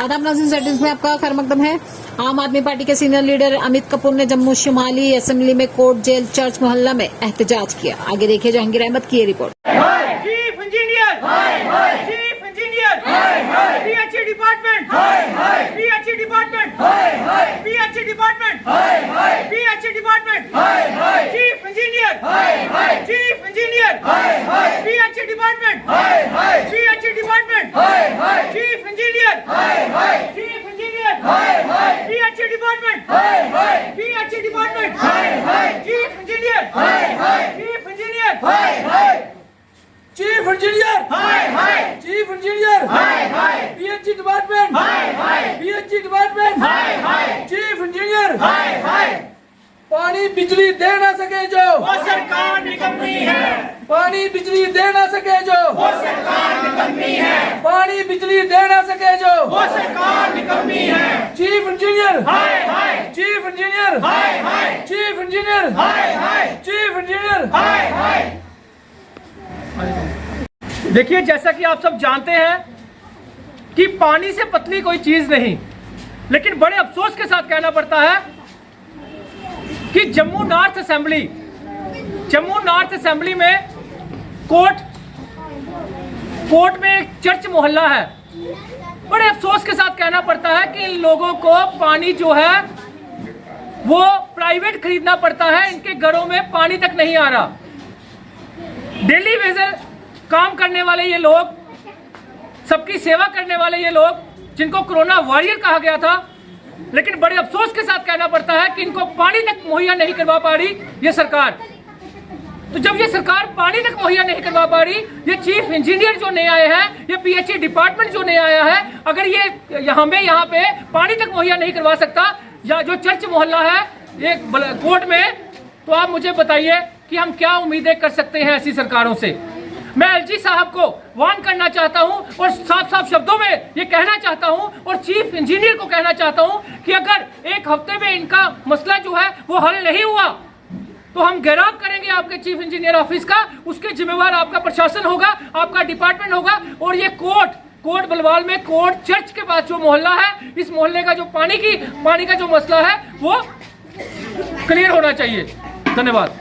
आदाब नाज़रीन, सेटिंग्स में आपका खैर मकदम है। आम आदमी पार्टी के सीनियर लीडर अमित कपूर ने जम्मू शुमाली असेंबली में कोर्ट, जेल, चर्च मोहल्ला में एहतजाज किया। आगे देखिए जहांगीर अहमद की ये report. Chief engineer, chief engineer, PHE department, PHE department, PHE department, PHE department, chief engineer, chief engineer, PHE department, PHE department, chief engineer, chief engineer, PHE department, PHE department, chief engineer, chief engineer, chief engineer, chief engineer, PHE department, PHE department, chief engineer, पानी बिजली दे ना सके जो वो सरकार निकम्मी है, पानी बिजली दे ना सके जो वो सरकार निकम्मी है, पानी बिजली दे ना सके जो वो सरकार निकम्मी है। चीफ इंजीनियर, हाय हाय चीफ इंजीनियर, हाय हाय चीफ इंजीनियर, हाय हाय चीफ इंजीनियर। हाय हाय। देखिए, जैसा कि आप सब जानते हैं कि पानी से पतली कोई चीज नहीं, लेकिन बड़े अफसोस के साथ कहना पड़ता है कि जम्मू नॉर्थ असेंबली में कोर्ट में एक चर्च मोहल्ला है। बड़े अफसोस के साथ कहना पड़ता है कि इन लोगों को पानी जो है वो प्राइवेट खरीदना पड़ता है। इनके घरों में पानी तक नहीं आ रहा। डेली वेजर काम करने वाले ये लोग, सबकी सेवा करने वाले ये लोग, जिनको कोरोना वॉरियर कहा गया था, लेकिन बड़े अफसोस के साथ कहना पड़ता है कि इनको पानी तक मुहैया नहीं करवा पा रही ये सरकार। तो जब ये सरकार पानी तक मुहैया नहीं करवा पा रही, ये चीफ इंजीनियर जो नए आए हैं, ये पीएचई डिपार्टमेंट जो नया आया है, अगर ये यहाँ पे पानी तक मुहैया नहीं करवा सकता, या जो चर्च मोहल्ला है एक कोर्ट में, तो आप मुझे बताइए कि हम क्या उम्मीदें कर सकते हैं ऐसी सरकारों से। मैं एलजी साहब को वार्न करना चाहता हूं और साफ साफ शब्दों में ये कहना चाहता हूं और चीफ इंजीनियर को कहना चाहता हूं कि अगर एक हफ्ते में इनका मसला जो है वो हल नहीं हुआ तो हम घेराव करेंगे आपके चीफ इंजीनियर ऑफिस का। उसके जिम्मेवार आपका प्रशासन होगा, आपका डिपार्टमेंट होगा। और ये कोर्ट बलवाल में कोर्ट चर्च के पास जो मोहल्ला है, इस मोहल्ले का जो पानी का जो मसला है वो क्लियर होना चाहिए। धन्यवाद।